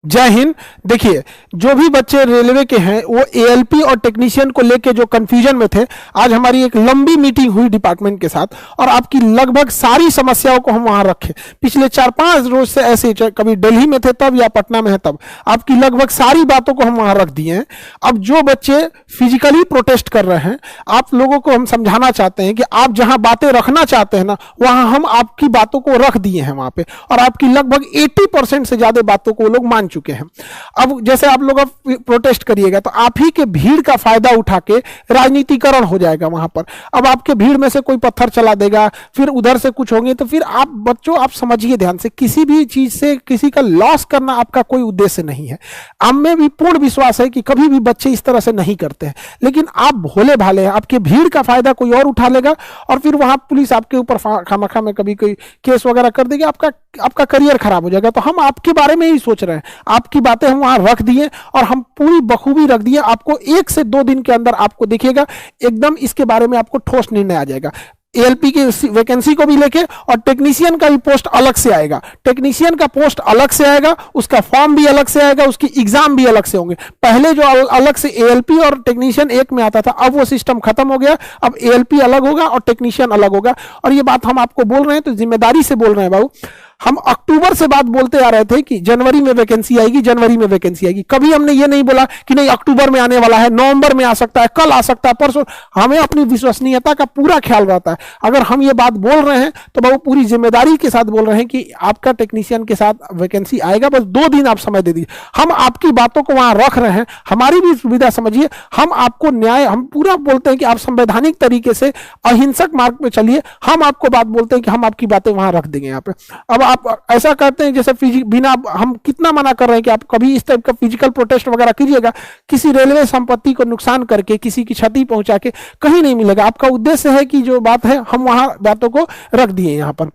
जय हिंद। देखिए, जो भी बच्चे रेलवे के हैं वो एएलपी और टेक्नीशियन को लेके जो कंफ्यूजन में थे, आज हमारी एक लंबी मीटिंग हुई डिपार्टमेंट के साथ और आपकी लगभग सारी समस्याओं को हम वहां रखे। पिछले 4-5 रोज से ऐसे, कभी दिल्ली में थे तब या पटना में है तब, आपकी लगभग सारी बातों को हम वहां रख दिए हैं। अब जो बच्चे फिजिकली प्रोटेस्ट कर रहे हैं, आप लोगों को हम समझाना चाहते हैं कि आप जहां बातें रखना चाहते हैं ना, वहां हम आपकी बातों को रख दिए हैं वहां पे, और आपकी लगभग 80% से ज्यादा बातों को लोग मान चुके हैं। अब जैसे आप लोग अब प्रोटेस्ट करिएगा तो आप ही के भीड़ का फायदा उठा के राजनीतिकरण हो जाएगा वहां पर। अब आपके भीड़ में से कोई पत्थर चला देगा, फिर उधर से कुछ होंगे, तो फिर आप बच्चों आप समझिए ध्यान से, किसी भी चीज से किसी का लॉस करना आपका कोई उद्देश्य नहीं है। हम में भी पूर्ण विश्वास है कि कभी भी बच्चे इस तरह से नहीं करते हैं, लेकिन आप भोले भाले हैं, आपके भीड़ का फायदा कोई और उठा लेगा और फिर वहां पुलिस आपके ऊपर खामखा में कभी कोई केस वगैरह कर देगी, आपका करियर खराब हो जाएगा। तो हम आपके बारे में ही सोच रहे हैं, आपकी बातें हम वहां रख दिए और हम पूरी बखूबी रख दिए। आपको 1 से 2 दिन के अंदर आपको देखिएगा एकदम इसके बारे में आपको ठोस निर्णय आ जाएगा। एएलपी की वैकेंसी को भी लेके और टेक्नीशियन का भी पोस्ट अलग से आएगा। टेक्नीशियन का पोस्ट अलग से आएगा, उसका फॉर्म भी अलग से आएगा, उसकी एग्जाम भी अलग से होंगे। पहले जो अलग से एएलपी और टेक्नीशियन एक में आता था, अब वो सिस्टम खत्म हो गया। अब एएलपी अलग होगा और टेक्नीशियन अलग होगा। और ये बात हम आपको बोल रहे हैं तो जिम्मेदारी से बोल रहे हैं बाबू। हम अक्टूबर से बात बोलते आ रहे थे कि जनवरी में वैकेंसी आएगी, जनवरी में वैकेंसी आएगी। कभी हमने ये नहीं बोला कि नहीं अक्टूबर में आने वाला है, नवंबर में आ सकता है, कल आ सकता है, परसों। हमें अपनी विश्वसनीयता का पूरा ख्याल रहता है। अगर हम ये बात बोल रहे हैं तो बाबू पूरी जिम्मेदारी के साथ बोल रहे हैं कि आपका टेक्नीशियन के साथ वैकेंसी आएगा, बस 2 दिन आप समय दे दीजिए। हम आपकी बातों को वहां रख रहे हैं, हमारी भी सुविधा समझिए। हम आपको न्याय, हम पूरा बोलते हैं कि आप संवैधानिक तरीके से अहिंसक मार्ग पे चलिए। हम आपको बात बोलते हैं कि हम आपकी बातें वहां रख देंगे यहाँ पे। अब आप ऐसा करते हैं जैसे बिना, हम कितना मना कर रहे हैं कि आप कभी इस टाइप का फिजिकल प्रोटेस्ट वगैरह कीजिएगा, किसी रेलवे संपत्ति को नुकसान करके, किसी की क्षति पहुंचा के कहीं नहीं मिलेगा। आपका उद्देश्य है कि जो बात है हम वहां बातों को रख दिए यहां पर।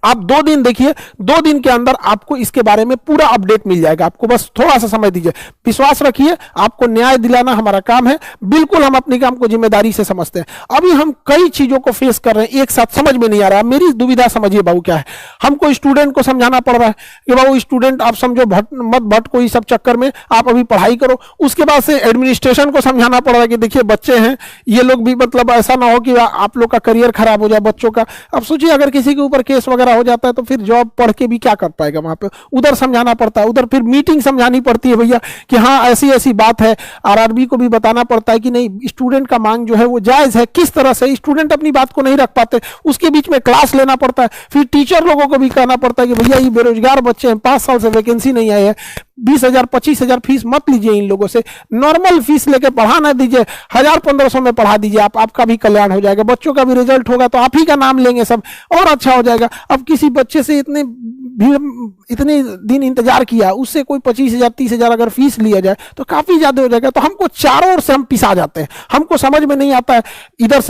आप 2 दिन देखिए, 2 दिन के अंदर आपको इसके बारे में पूरा अपडेट मिल जाएगा। आपको बस थोड़ा सा समय दीजिए, विश्वास रखिए, आपको न्याय दिलाना हमारा काम है। बिल्कुल हम अपने काम को जिम्मेदारी से समझते हैं। अभी हम कई चीजों को फेस कर रहे हैं एक साथ, समझ में नहीं आ रहा है। मेरी दुविधा समझिए बाबू क्या है। हमको स्टूडेंट को समझाना पड़ रहा है कि बाबू स्टूडेंट आप समझो, मत भटको इस सब चक्कर में, आप अभी पढ़ाई करो। उसके बाद से एडमिनिस्ट्रेशन को समझाना पड़ रहा है कि देखिए बच्चे हैं, ये लोग भी मतलब ऐसा ना हो कि आप लोग का करियर खराब हो जाए बच्चों का। अब सोचिए अगर किसी के ऊपर केस वगैरह हो जाता है तो फिर जॉब पढ़ के भी क्या कर पाएगा वहां पे। उधर समझाना पड़ता है, उधर फिर मीटिंग समझानी पड़ती है भैया कि हाँ ऐसी ऐसी बात है। आरआरबी को भी बताना पड़ता है कि नहीं स्टूडेंट का मांग जो है वो जायज है। किस तरह से स्टूडेंट अपनी बात को नहीं रख पाते, उसके बीच में क्लास लेना पड़ता है। फिर टीचर लोगों को भी कहना पड़ता है कि भैया ये बेरोजगार बच्चे हैं, 5 साल से वैकेंसी नहीं आई है, 20,000 25,000 फीस मत लीजिए इन लोगों से, नॉर्मल फीस लेके पढ़ा ना दीजिए, 1000-1500 में पढ़ा दीजिए। आपका भी कल्याण हो जाएगा, बच्चों का भी रिजल्ट होगा तो आप ही का नाम लेंगे सब, और अच्छा हो जाएगा। अब किसी बच्चे से इतने दिन इंतजार किया, उससे कोई 25,000 30,000 अगर फीस लिया जाए तो काफी ज्यादा हो जाएगा। तो हमको चारों ओर से हम पिसा जाते हैं, हमको समझ में नहीं आता है, इधर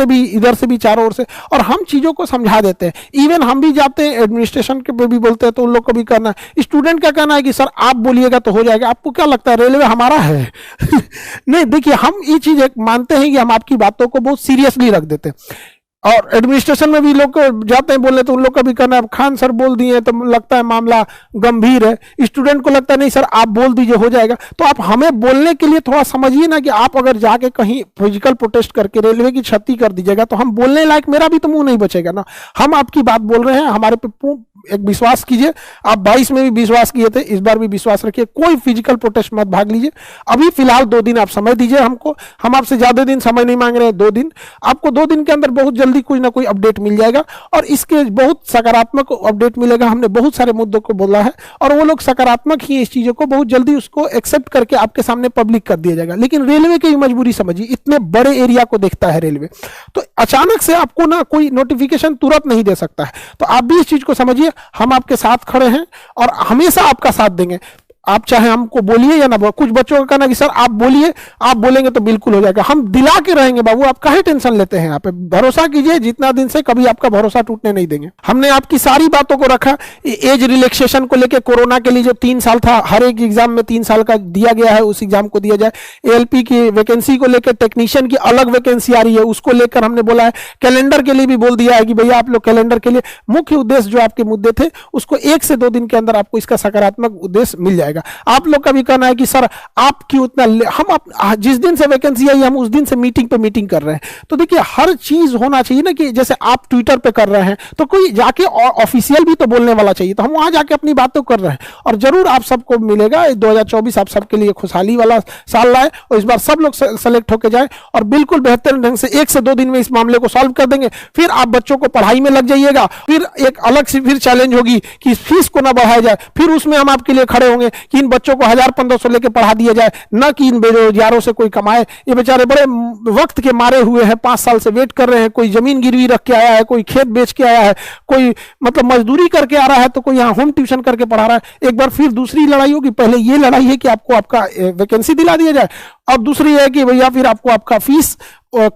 से भी चारों ओर से, और हम चीजों को समझा देते हैं। इवन हम भी जाते हैं एडमिनिस्ट्रेशन के पे भी बोलते हैं तो उन लोग को भी करना है। स्टूडेंट का कहना है कि सर आप बोलिएगा तो हो जाएगा। आपको क्या लगता है रेलवे हमारा है? नहीं, देखिए हम ये चीज मानते हैं कि हम आपकी बातों को बहुत सीरियसली रख देते हैं। और एडमिनिस्ट्रेशन में भी लोग जाते हैं बोलने तो उन लोग का भी करना है, खान सर बोल दिए तो लगता है मामला गंभीर है, स्टूडेंट को लगता है नहीं सर आप बोल दीजिए हो जाएगा। तो आप हमें बोलने के लिए थोड़ा समझिए ना कि आप अगर जाके कहीं फिजिकल प्रोटेस्ट करके रेलवे की क्षति कर दीजिएगा तो हम बोलने लायक, मेरा भी तो मुंह नहीं बचेगा ना। हम आपकी बात बोल रहे हैं, हमारे पे एक विश्वास कीजिए। आप 22 में भी विश्वास किए थे, इस बार भी विश्वास रखिए। कोई फिजिकल प्रोटेस्ट मत भाग लीजिए। अभी फिलहाल 2 दिन आप समय दीजिए हमको, हम आपसे ज्यादा दिन समय नहीं मांग रहे हैं, 2 दिन। आपको 2 दिन के अंदर बहुत जल्दी कोई ना कोई अपडेट मिल जाएगा और इसके बहुत सकारात्मक अपडेट मिलेगा। हमने बहुत सारे मुद्दों को बोला है और वो लोग सकारात्मक ही इस चीजों को बहुत जल्दी उसको एक्सेप्ट करके आपके सामने पब्लिक कर दिया जाएगा। लेकिन रेलवे की मजबूरी समझिए, इतने बड़े एरिया को देखता है रेलवे, तो अचानक से आपको ना कोई नोटिफिकेशन तुरंत नहीं दे सकता है। तो आप भी इस चीज को समझिए, हम आपके साथ खड़े हैं और हमेशा आपका साथ देंगे। आप चाहे हमको बोलिए या ना, कुछ बच्चों का कहना कि सर आप बोलिए, आप बोलेंगे तो बिल्कुल हो जाएगा। हम दिला के रहेंगे बाबू, आप काहे टेंशन लेते हैं? यहाँ पे भरोसा कीजिए, जितना दिन से कभी आपका भरोसा टूटने नहीं देंगे। हमने आपकी सारी बातों को रखा। एज रिलैक्सेशन को लेकर कोरोना के लिए जो 3 साल था, हर एक एग्जाम में 3 साल का दिया गया है, उस एग्जाम को दिया जाए। एएलपी की वैकेंसी को लेकर टेक्नीशियन की अलग वैकेंसी आ रही है, उसको लेकर हमने बोला है। कैलेंडर के लिए भी बोल दिया है कि भैया आप लोग कैलेंडर के लिए मुख्य उद्देश्य जो आपके मुद्दे थे उसको 1 से 2 दिन के अंदर आपको इसका सकारात्मक उद्देश्य मिल जाएगा। जाएगा। आप लोग का भी कहना है कि सर आप क्यों इतना जिस दिन से वैकेंसी आई हम उस दिन से मीटिंग पे मीटिंग कर रहे हैं। तो देखिए हर चीज होना चाहिए ना, कि जैसे आप ट्विटर पे कर रहे हैं तो कोई जाके ऑफिशियल भी तो बोलने वाला चाहिए, तो हम वहां जाके अपनी बात तो कर रहे हैं। और जरूर आप सबको मिलेगा 2024 आप सबके लिए खुशहाली वाला साल लाए, और इस बार सब लोग सेलेक्ट होके जाए और बिल्कुल बेहतर ढंग से 1 से 2 दिन में इस मामले को सॉल्व कर देंगे। फिर आप बच्चों को पढ़ाई में लग जाइएगा। फिर एक अलग से फिर चैलेंज होगी कि फीस को ना बढ़ाया जाए, फिर उसमें हम आपके लिए खड़े होंगे कि इन बच्चों को 1000-1500 लेके पढ़ा दिया जाए, ना कि इन बेरोजगारों से कोई कमाए। ये बेचारे बड़े वक्त के मारे हुए हैं, 5 साल से वेट कर रहे हैं, कोई जमीन गिरवी रख के आया है, कोई खेत बेच के आया है, कोई मतलब मजदूरी करके आ रहा है, तो कोई यहाँ होम ट्यूशन करके पढ़ा रहा है। एक बार फिर दूसरी लड़ाई होगी, पहले ये लड़ाई है कि आपको आपका वैकेंसी दिला दिया जाए, और दूसरी है कि भैया फिर आपको आपका फीस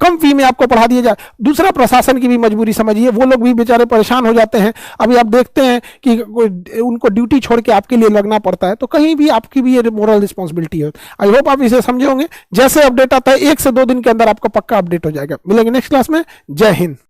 कम फी में आपको पढ़ा दिया जाए। दूसरा प्रशासन की भी मजबूरी समझिए, वो लोग भी बेचारे परेशान हो जाते हैं। अभी आप देखते हैं कि उनको ड्यूटी छोड़ के आपके लिए लगना पड़ता है, तो कहीं भी आपकी भी ये मोरल रिस्पॉन्सिबिलिटी है। आई होप आप इसे समझे होंगे। जैसे अपडेट आता है 1 से 2 दिन के अंदर आपका पक्का अपडेट हो जाएगा। मिलेंगे नेक्स्ट क्लास में। जय हिंद।